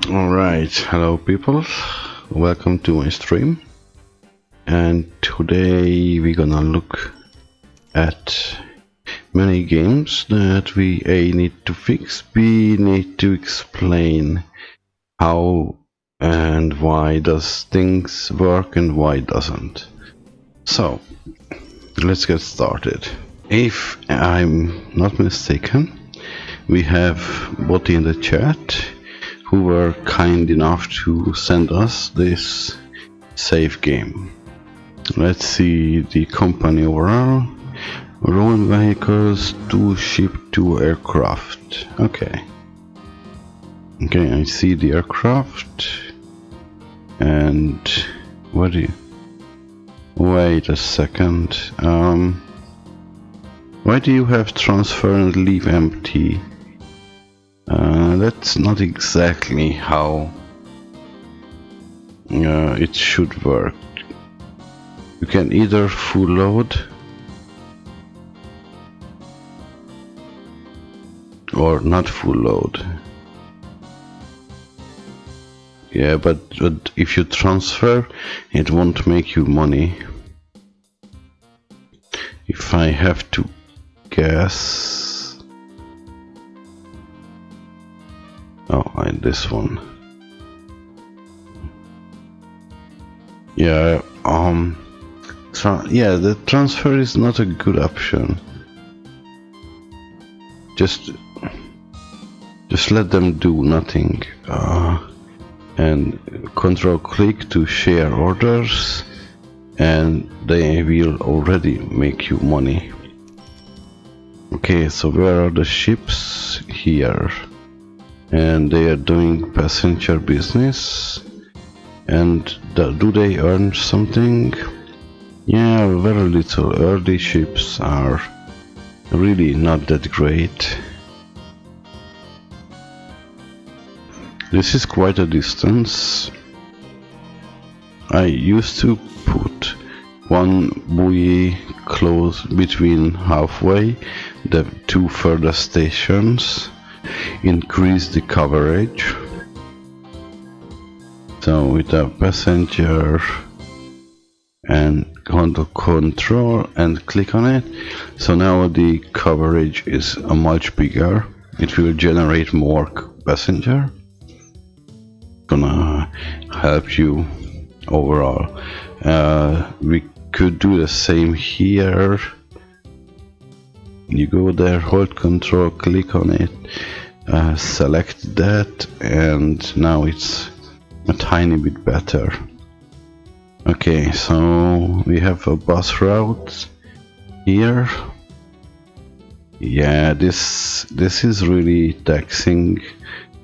Alright, hello people, welcome to my stream, and today we're gonna look at many games that we A need to fix, B need to explain how and why does things work and why doesn't. So, let's get started. If I'm not mistaken, we have bot in the chat who were kind enough to send us this save game. Let's see the company overall. Road vehicles, 2 ship, 2 aircraft. Okay, I see the aircraft. And what do you... Wait a second. Why do you have transfer and leave empty? That's not exactly how it should work. You can either full load or not full load. Yeah, but if you transfer, it won't make you money. If I have to guess... Oh, this one. Yeah, yeah, the transfer is not a good option. Just let them do nothing. And control click to share orders, and they will already make you money. Okay, so where are the ships? Here. And they are doing passenger business. And do they earn something? Yeah, very little. Early ships are really not that great. This is quite a distance. I used to put one buoy close between halfway the 2 further stations, increase the coverage. So with a passenger and control and click on it, so now the coverage is much bigger. It will generate more passenger. Gonna help you overall. We could do the same here. You go there, hold control, click on it, select that, and now it's a tiny bit better. Okay, so we have a bus route here. Yeah, this is really taxing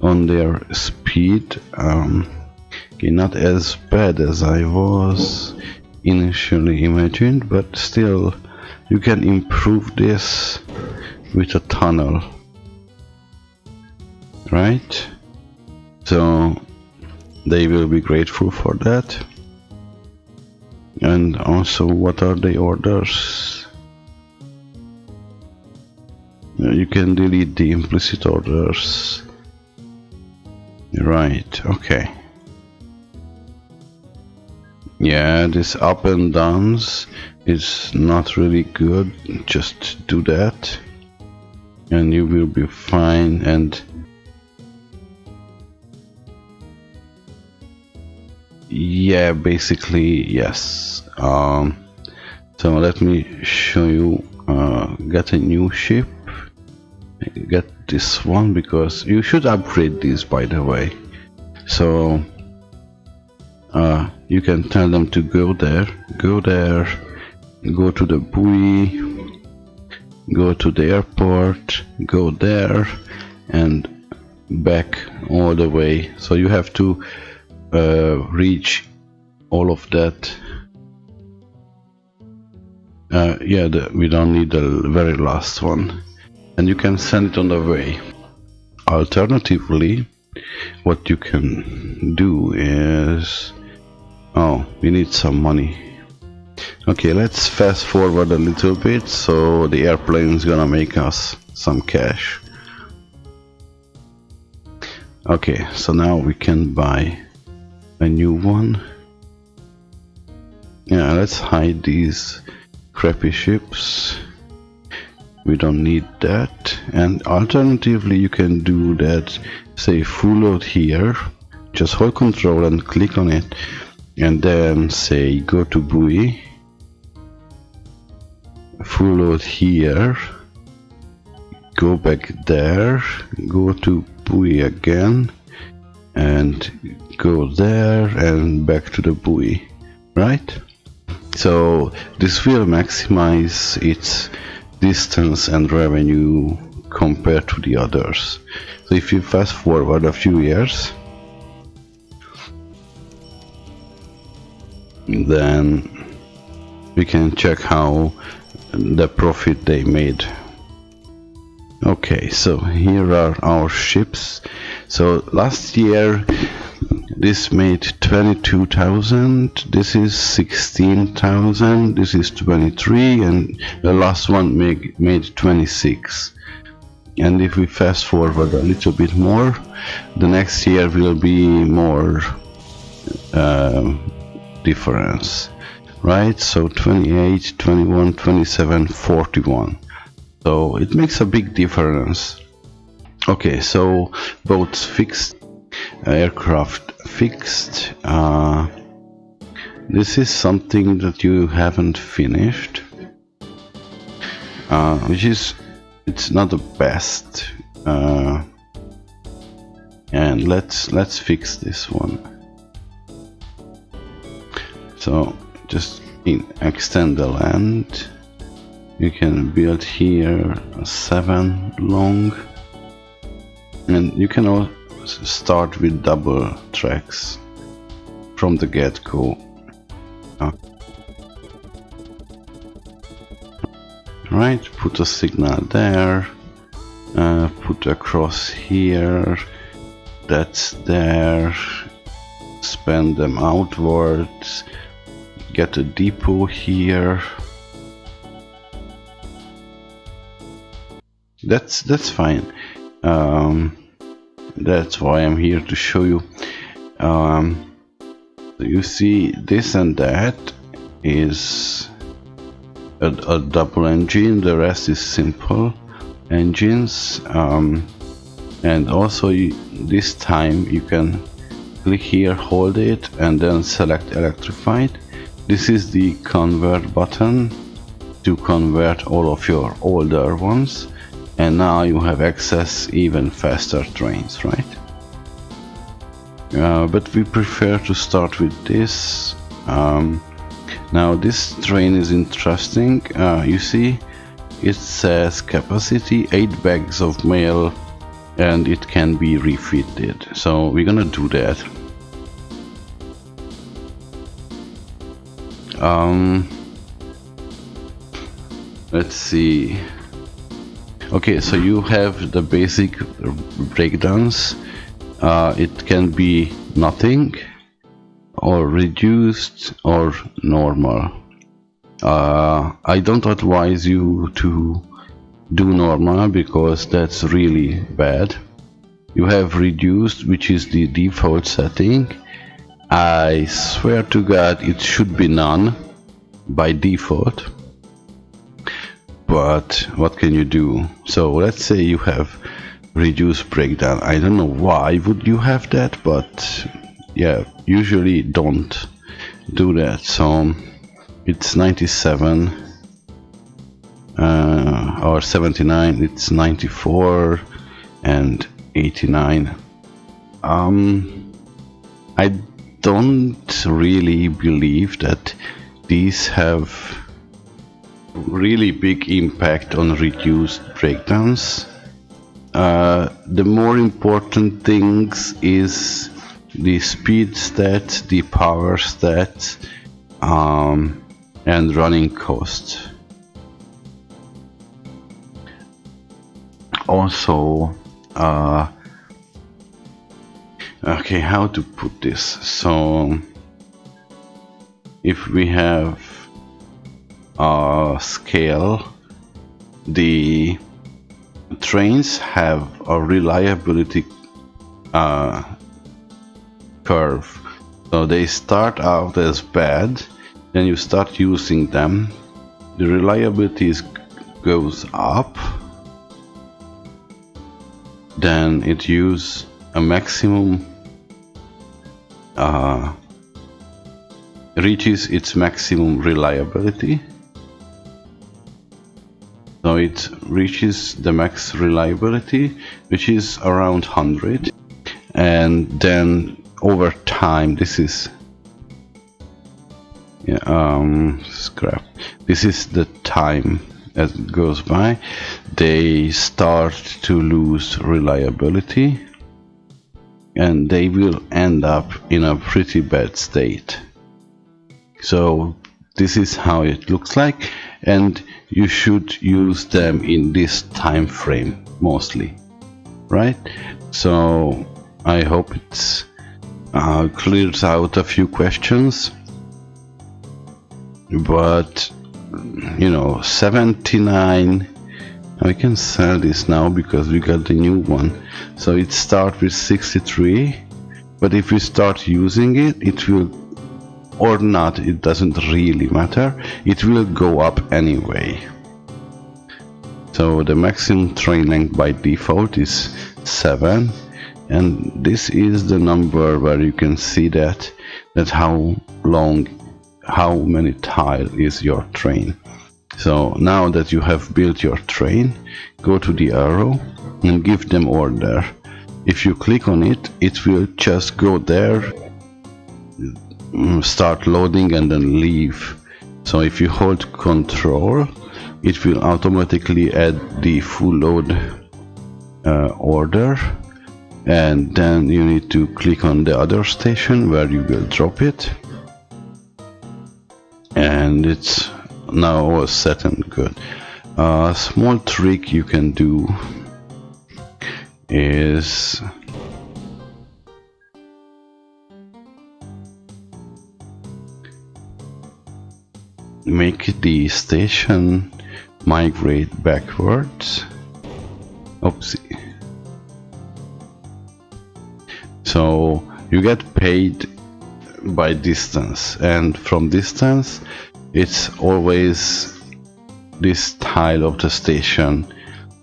on their speed. Okay, not as bad as I was initially imagined, but still you can improve this with a tunnel, right? So they will be grateful for that. And also, what are the orders? You can delete the implicit orders. Right, okay. Yeah, this up and downs is not really good. Just do that and you will be fine. And yeah, basically yes. So let me show you. Get a new ship. Get this one, because you should upgrade this, by the way. So you can tell them to go there, go to the buoy, go to the airport, go there, and back all the way. So you have to reach all of that. Yeah, we don't need the very last one, and you can send it on the way. Alternatively, what you can do is... Oh, we need some money. Okay, let's fast forward a little bit, so the airplane is gonna make us some cash. Okay, so now we can buy a new one. Yeah, let's hide these crappy ships. We don't need that. And alternatively, you can do that, say full load here, just hold control and click on it, and then say go to buoy, full load here, go back there, go to buoy again, and go there and back to the buoy, right? So this will maximize its distance and revenue compared to the others. So if you fast forward a few years, then we can check how the profit they made. Okay, so here are our ships. So last year this made 22,000, this is 16,000, this is 23, and the last one made 26. And if we fast forward a little bit more, the next year will be more difference, right? So 28, 21, 27, 41. So it makes a big difference. Okay, so boats fixed, aircraft fixed. This is something that you haven't finished, which is, it's not the best. And let's fix this one. So just extend the land. You can build here a 7 long, and you can also start with double tracks from the get-go. Right, put a signal there, put across here, that's there, span them outwards, get a depot here. That's fine. That's why I'm here to show you. You see, this and that is a double engine. The rest is simple engines. And also this time you can click here, hold it, and then select electrified. This is the convert button to convert all of your older ones. And now you have access even faster trains, right? But we prefer to start with this. Now this train is interesting. You see, it says capacity 8 bags of mail, and it can be refitted. So we're gonna do that. Let's see. Okay, so you have the basic breakdowns. It can be nothing, or reduced, or normal. I don't advise you to do normal because that's really bad. You have reduced, which is the default setting. I swear to God it should be none by default. But what can you do? So let's say you have reduced breakdown. I don't know why would you have that, but yeah, usually don't do that. So it's 97 or 79, it's 94 and 89. I don't really believe that these have really big impact on reduced breakdowns. The more important things is the speed stat, the power stat, and running cost. Also, okay, how to put this? So if we have scale, the trains have a reliability curve. So they start out as bad, then you start using them, the reliability goes up, then it uses a maximum, reaches its maximum reliability. So it reaches the max reliability, which is around 100, and then over time, this is scrap. This is the time as it goes by, they start to lose reliability, and they will end up in a pretty bad state. So this is how it looks like, and you should use them in this time frame mostly, right? So I hope it's clears out a few questions, but you know, 79, I can sell this now because we got the new one. So it starts with 63, but if we start using it, it will, or not, it doesn't really matter, it will go up anyway. So the maximum train length by default is 7, and this is the number where you can see that how long, how many tile is your train. So now that you have built your train, go to the arrow and give them order. If you click on it, it will just go there, start loading and then leave. So if you hold Control, it will automatically add the full load order, and then you need to click on the other station where you will drop it, and it's now all set and good. A small trick you can do is make the station migrate backwards. Oopsie. So you get paid by distance, and from distance it's always this tile of the station.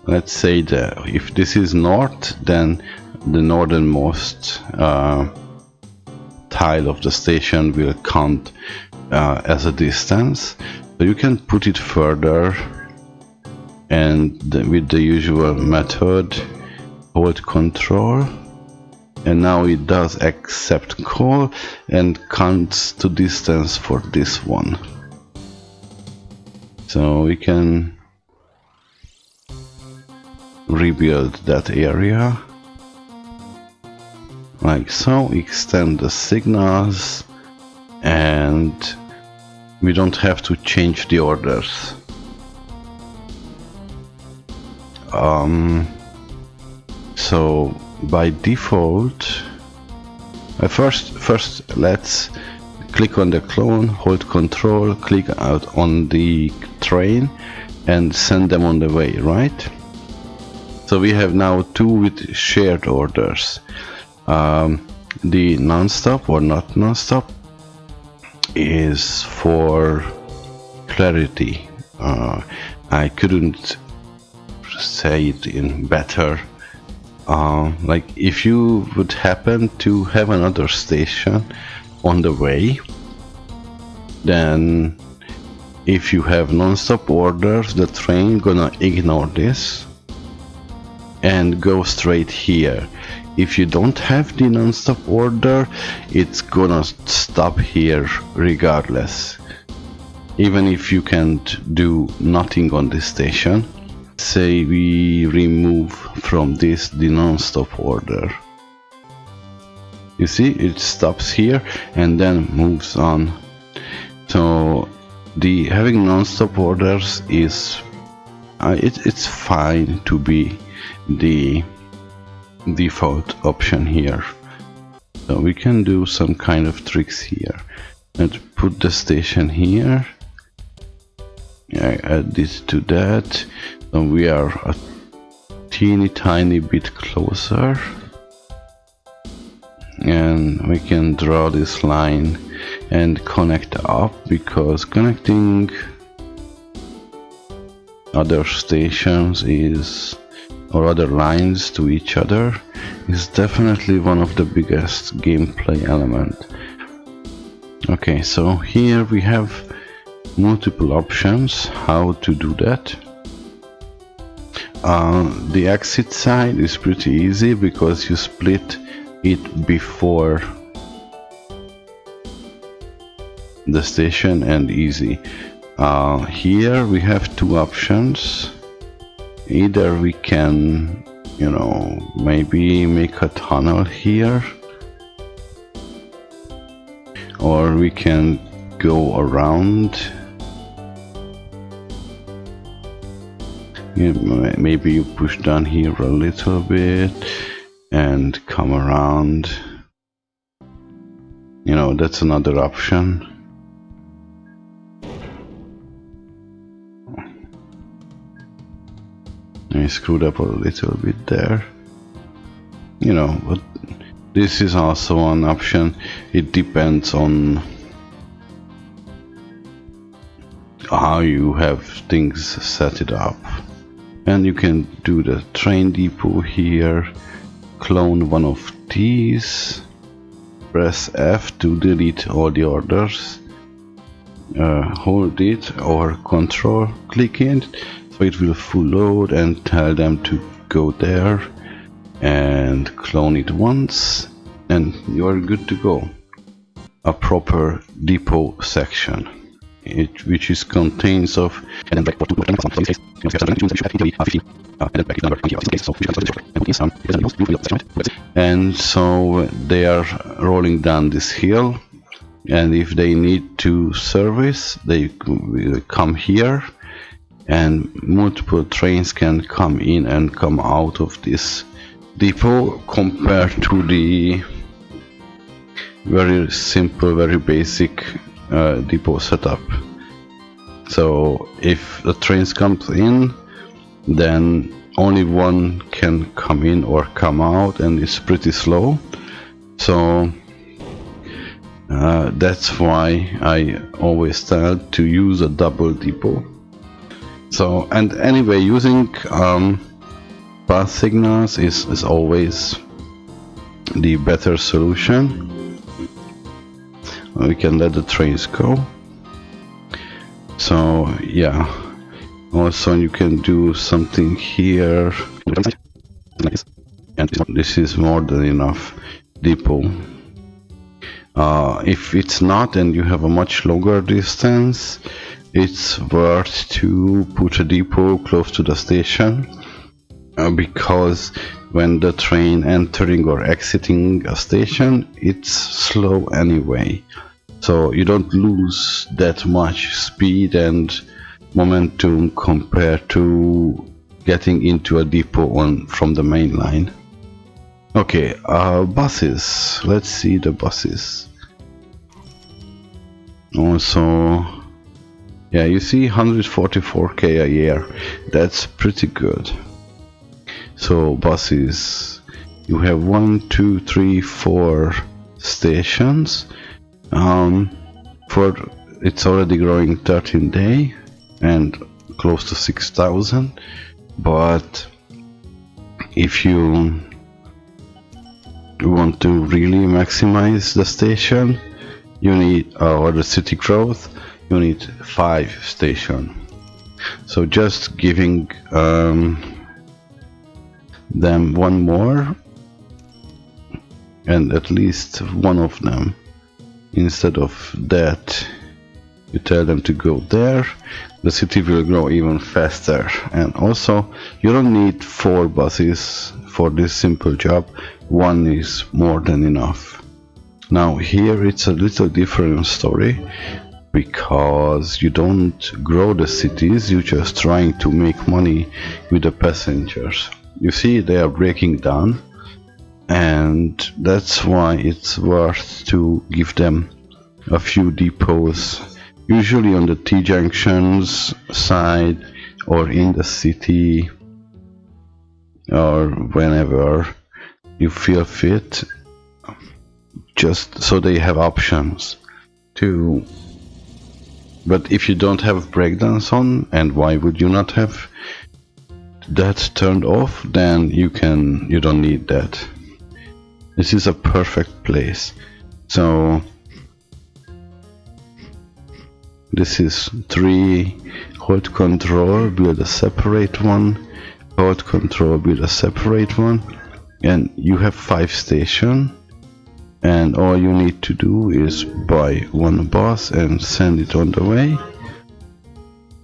Let's say that if this is north, then the northernmost tile of the station will count as a distance. So you can put it further, and with the usual method, hold Control, and now it does accept call and counts to distance for this one. So we can rebuild that area like so, extend the signals, and we don't have to change the orders. So by default, first let's click on the clone, hold Control, click out on the train and send them on the way, right? So we have now two with shared orders. The non-stop or not non-stop is for clarity. I couldn't say it in better. Like if you would happen to have another station on the way, then if you have non-stop orders, the train gonna ignore this and go straight here. If you don't have the non-stop order, it's gonna stop here regardless, even if you can't do nothing on this station. Say we remove from this the non-stop order. You see, it stops here and then moves on. So the having non-stop orders is it's fine to be the default option here. So we can do some kind of tricks here and put the station here. I add this to that. So we are a teeny tiny bit closer. and we can draw this line and connect up, because connecting other stations or other lines to each other is definitely one of the biggest gameplay element. Okay, so here we have multiple options how to do that. The exit side is pretty easy because you split it before the station and easy. Here we have two options. Either we can, maybe make a tunnel here, or we can go around. Maybe you push down here a little bit and come around. That's another option. I screwed up a little bit there. But this is also an option. It depends on how you have things set it up. And you can do the train depot here, clone one of these, press F to delete all the orders, hold it or control click it, so it will full load, and tell them to go there and clone it once, and you are good to go. A proper depot section, which is contains of and so they are rolling down this hill, and if they need to service, they will come here, and multiple trains can come in and come out of this depot, compared to the very simple, very basic depot setup. So if the trains comes in, then only one can come in or come out, and it's pretty slow. So that's why I always tell to use a double depot. So, and anyway, using path signals is always the better solution. We can let the trains go. So yeah, also you can do something here, and this is more than enough depot. If it's not, and you have a much longer distance, it's worth to put a depot close to the station, because when the train entering or exiting a station, it's slow anyway. So you don't lose that much speed and momentum compared to getting into a depot from the main line. Okay, buses. Let's see the buses. Also, yeah, you see 144k a year. That's pretty good. So buses, you have 1, 2, 3, 4 stations. For it's already growing 13 day and close to 6,000, but if you want to really maximize the station, you need or the city growth, you need 5 stations. So just giving them one more, and at least one of them. Instead of that, you tell them to go there, the city will grow even faster. And also, you don't need 4 buses for this simple job, 1 is more than enough. Now here it's a little different story, because you don't grow the cities, you're just trying to make money with the passengers. You see, they are breaking down, and that's why it's worth to give them a few depots, usually on the T-junctions side or in the city, or whenever you feel fit. just so they have options to. But if you don't have breakdance on, and why would you not have that turned off, then you don't need that. This is a perfect place. So this is 3, hold control, build a separate one, hold control, build a separate one, and you have 5 stations, and all you need to do is buy 1 boss and send it on the way,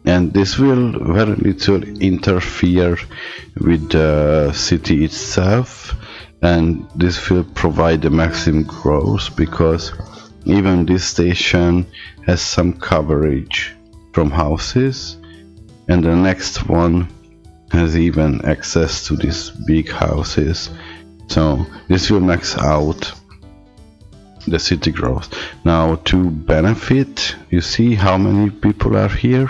and this will very little interfere with the city itself, and this will provide the maximum growth, because even this station has some coverage from houses, and the next one has even access to these big houses, so this will max out the city growth. Now, to benefit, you see how many people are here,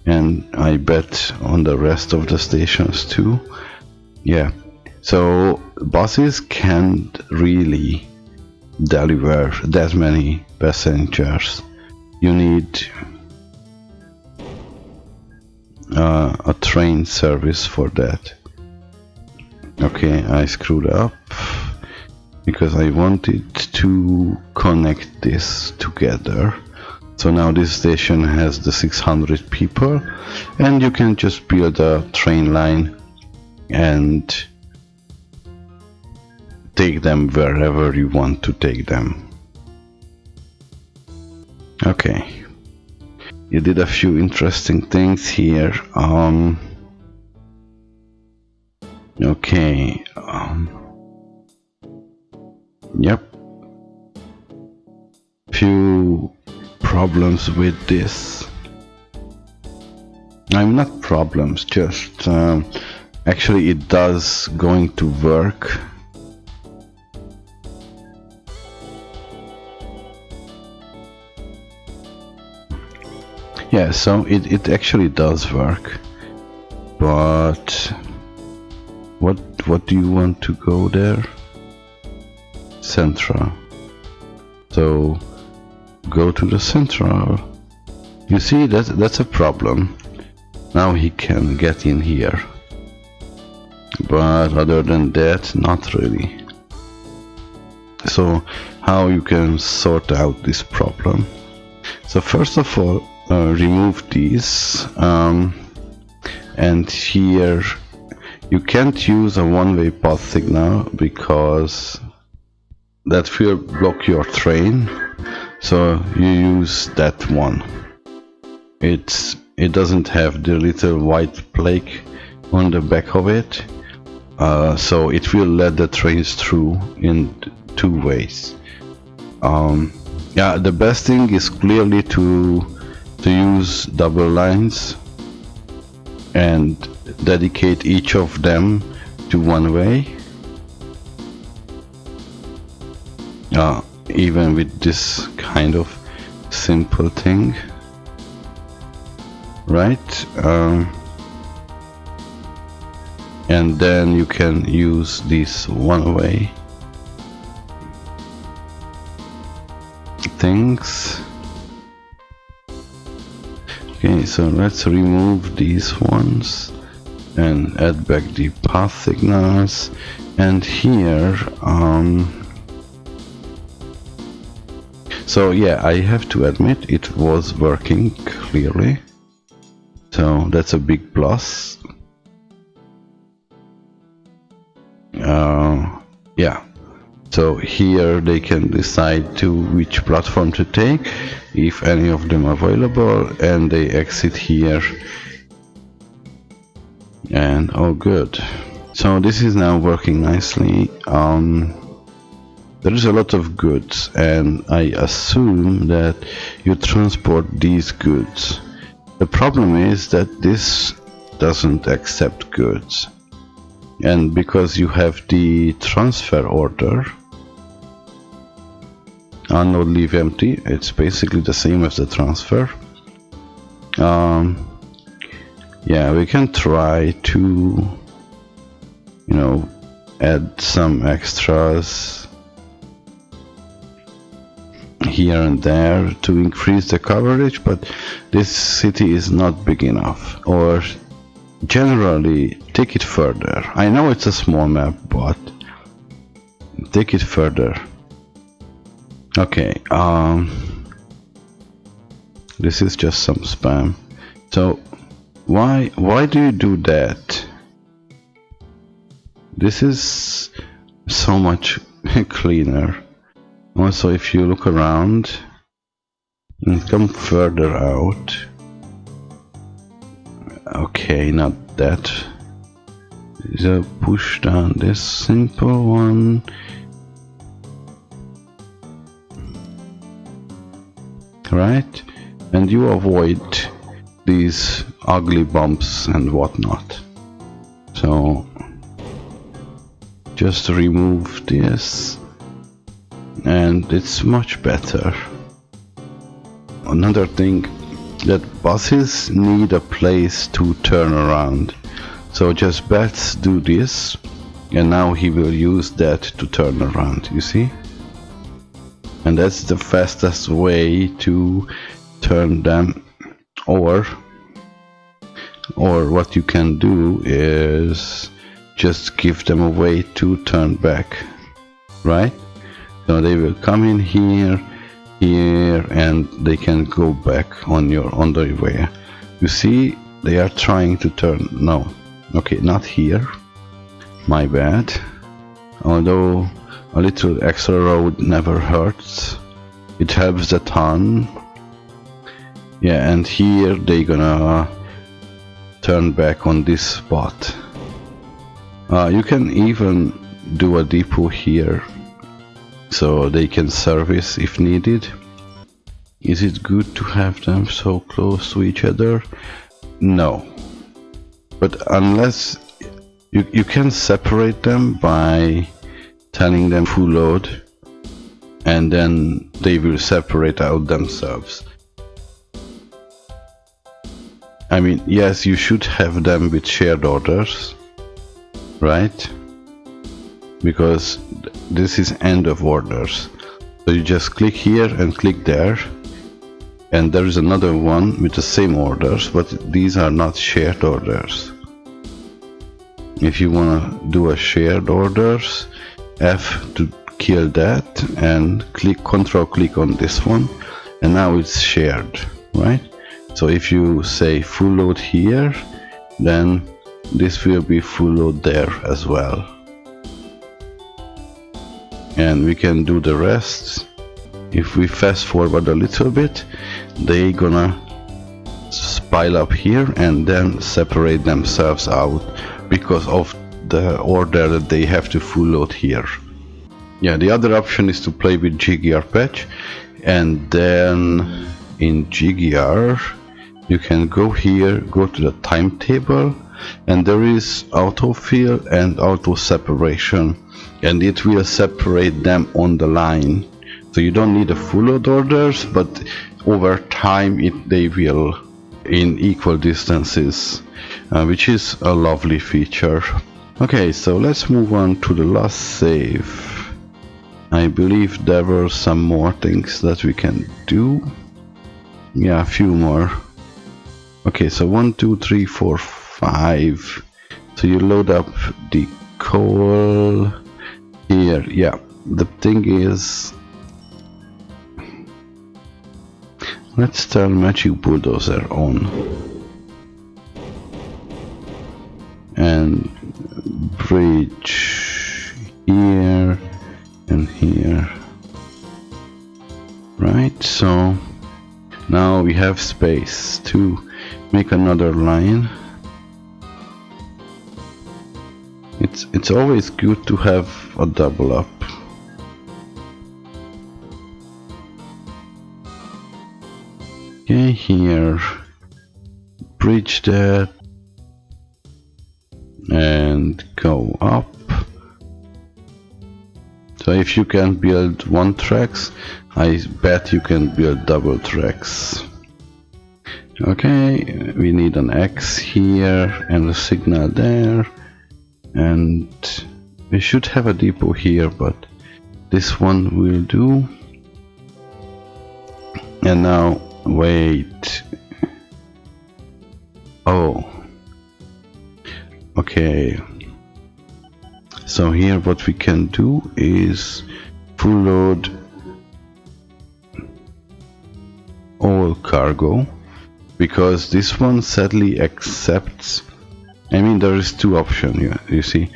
and I bet on the rest of the stations too. Yeah, so buses can't really deliver that many passengers. You need a train service for that. Okay, I screwed up because I wanted to connect this together. So now this station has the 600 people, and you can just build a train line and take them wherever you want to take them. Okay, you did a few interesting things here. Okay. Yep. Few problems with this. I'm not problems, just actually it does going to work. Yeah, so it actually does work, but what do you want to go there? Central. So go to the central. You see, that's a problem. Now he can get in here, but other than that, not really. So how you can sort out this problem? So first of all, remove these, and here you can't use a one-way path signal because that will block your train, so you use that one. It doesn't have the little white plaque on the back of it, so it will let the trains through in 2 ways. Yeah, the best thing is clearly to use double lines and dedicate each of them to one way. Even with this kind of simple thing, right? And then you can use this one way things. Okay, so let's remove these ones and add back the path signals, and here so yeah, I have to admit it was working clearly, so that's a big plus. Yeah, so here they can decide to which platform to take, if any of them are available, and they exit here, and all good. So this is now working nicely. There is a lot of goods, and I assume that you transport these goods. The problem is that this doesn't accept goods, and because you have the transfer order, unload, leave empty, it's basically the same as the transfer. Yeah, we can try to, add some extras here and there to increase the coverage, but this city is not big enough. Or generally take it further. I know it's a small map, but take it further. Okay, this is just some spam. So why do you do that? This is so much cleaner. Also, if you look around and come further out. Okay, not that. So push down this simple one. Right? And you avoid these ugly bumps and whatnot. So just remove this and it's much better. Another thing, that buses need a place to turn around. So just bats do this and now he will use that to turn around, you see? And that's the fastest way to turn them. Or what you can do is just give them a way to turn back, right? So they will come in here, and they can go back on their way. You see, they are trying to turn. No, okay, not here. My bad. Although a little extra road never hurts. It helps a ton. Yeah, and here they gonna turn back on this spot. You can even do a depot here, so they can service if needed. Is it good to have them so close to each other? No. But unless you can separate them by telling them full load, and then they will separate out themselves. I mean, yes, you should have them with shared orders, right? Because this is end of orders. So you just click here and click there, and there is another one with the same orders, but these are not shared orders. If you want to do a shared orders, F to kill that, and control click on this one, and now it's shared, right? So if you say full load here, then this will be full load there as well. And we can do the rest. If we fast forward a little bit, they gonna pile up here and then separate themselves out because of the order that they have to full load here. Yeah, the other option is to play with GGR patch, and then in GGR you can go here, go to the timetable, and there is autofill and auto separation, and it will separate them on the line. So you don't need a full load orders, but over time they will in equal distances, which is a lovely feature. Okay, so let's move on to the last save. I believe there were some more things that we can do. Yeah, a few more. Okay, so 1, 2, 3, 4, 5. So you load up the coal here. Yeah, the thing is, let's turn Magic Bulldozer on and bridge here and here. Right, so now we have space to make another line. It's always good to have a double up. Okay, here, bridge that and go up. So if you can build one tracks, I bet you can build double tracks. Okay, we need an X here and a signal there, and we should have a depot here, but this one will do. And now wait. Oh, okay. So here what we can do is full load all cargo, because this one sadly accepts. I mean, there is two options. You see,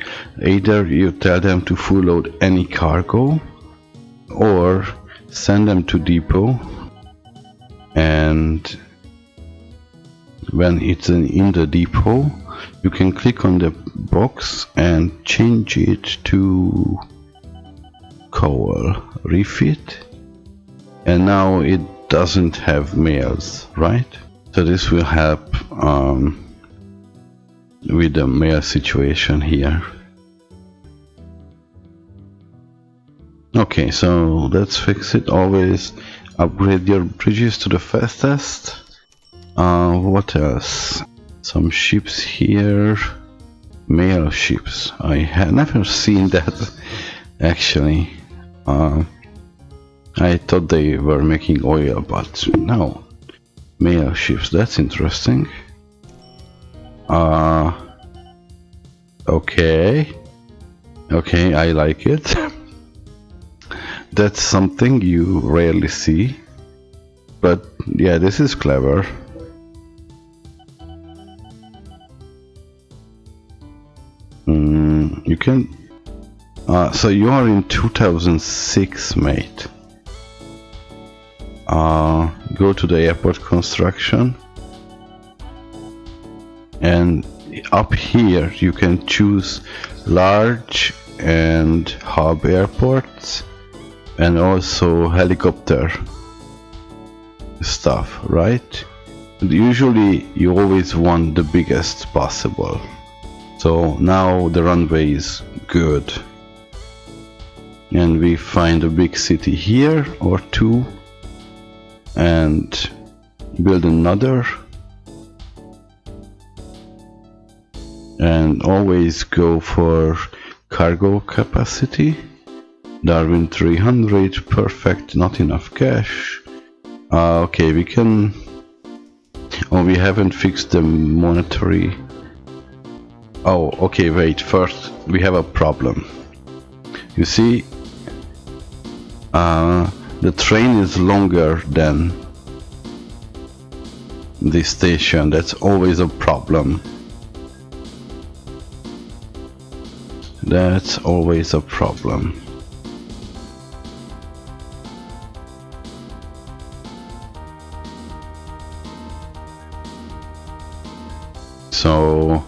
either you tell them to full load any cargo, or send them to depot, and when it's in the depot, you can click on the box and change it to coal refit, and now it doesn't have mails, right? So this will help with the mail situation here. Okay, so let's fix it. Always upgrade your bridges to the fastest. What else? Some ships here. Mail ships. I have never seen that actually. I thought they were making oil, but no. Mail ships, that's interesting. Okay. Okay, I like it. That's something you rarely see. But yeah, this is clever. You can... so you are in 2006, mate. Go to the airport construction, and up here you can choose large and hub airports, and also helicopter stuff, right? Usually you always want the biggest possible. So now the runway is good, and we find a big city here or two and build another, and always go for cargo capacity. Darwin 300, perfect, not enough cash. Okay, we can... Oh, we haven't fixed the monetary... Oh, okay, wait, first we have a problem. You see, the train is longer than the station. That's always a problem. That's always a problem. So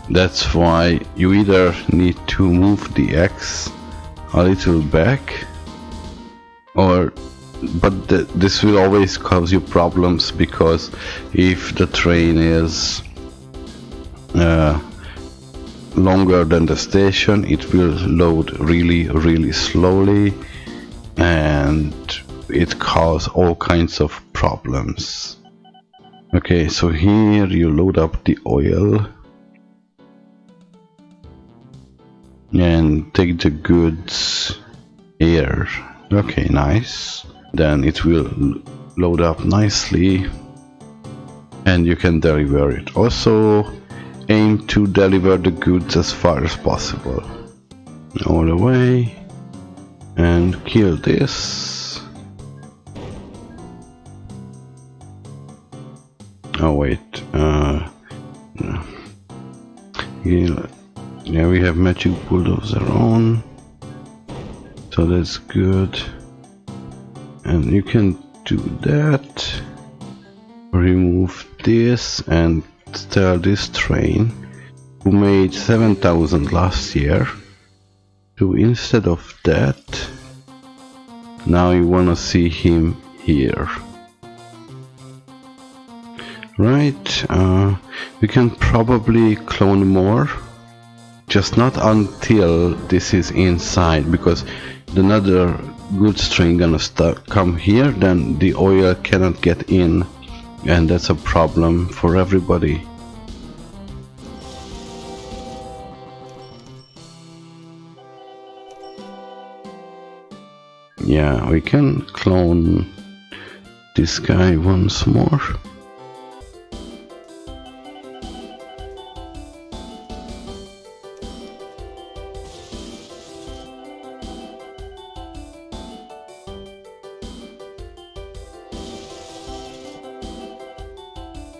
that's why you either need to move the X a little back, or this will always cause you problems, because if the train is longer than the station, it will load really slowly, and it causes all kinds of problems. Okay, so here you load up the oil and take the goods here. Okay, nice. Then it will load up nicely and you can deliver it. Also aim to deliver the goods as far as possible. All the way, and kill this. Oh wait, yeah, we have magic bulldozer on, so that's good. And you can do that. Remove this and tell this train, who made 7,000 last year, to instead of that, now you wanna see him here. Right, we can probably clone more, just not until this is inside, because another goods train gonna come here, then the oil cannot get in, and that's a problem for everybody. Yeah, we can clone this guy once more.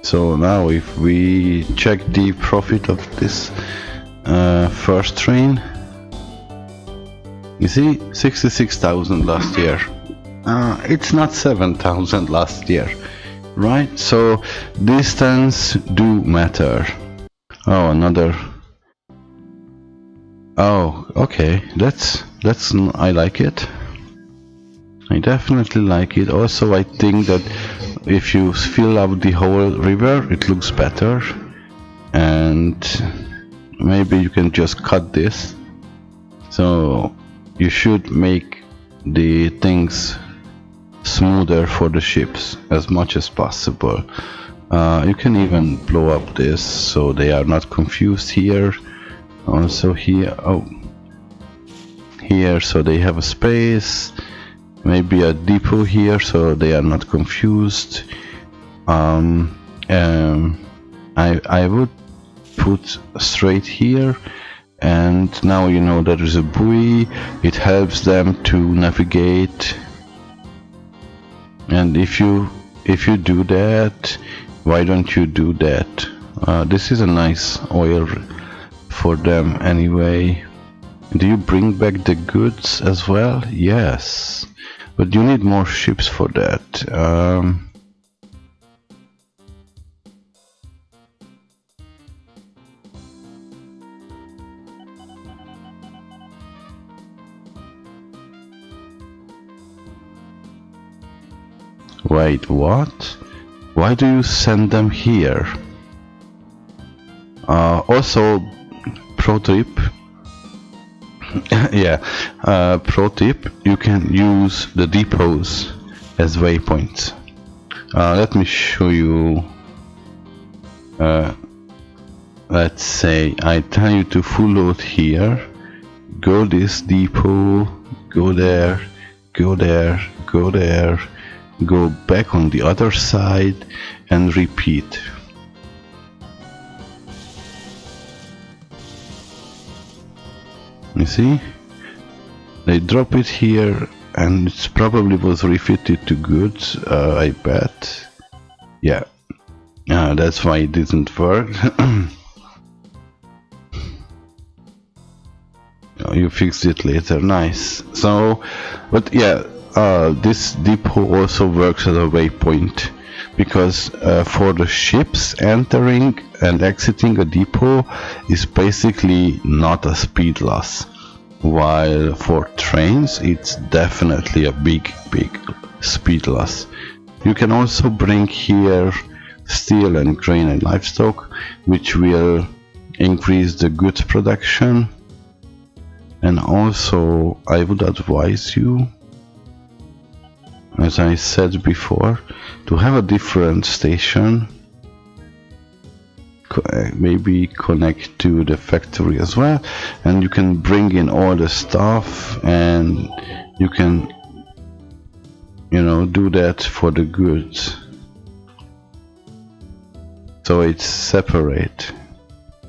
So now if we check the profit of this first train, you see 66,000 last year. It's not 7,000 last year, right? So distance do matter. Oh, another. Oh, okay. That's I like it. I definitely like it. Also, I think that if you fill up the whole river, it looks better. And maybe you can just cut this. So you should make the things smoother for the ships as much as possible. You can even blow up this so they are not confused here. Also here, oh, here, so they have a space. Maybe a depot here so they are not confused. I would put straight here, and now you know there is a buoy. It helps them to navigate. And if you do that, why don't you do that? This is a nice oil for them anyway. Do you bring back the goods as well? Yes, but you need more ships for that. Wait, what? Why do you send them here? Also, pro tip. Yeah, pro tip, you can use the depots as waypoints. Let me show you. Let's say I tell you to full load here, go this depot, go there, go there, go there, go back on the other side and repeat. You see? They drop it here and it probably was refitted to goods, I bet. Yeah. That's why it didn't work. You fixed it later, nice. So, but yeah, this depot also works as a waypoint, because for the ships entering and exiting a depot is basically not a speed loss, while for trains it's definitely a big speed loss. You can also bring here steel and grain and livestock, which will increase the goods production. And also I would advise you, as I said before, to have a different station, maybe connect to the factory as well, and you can bring in all the stuff, and you can, you know, do that for the goods, so it's separate.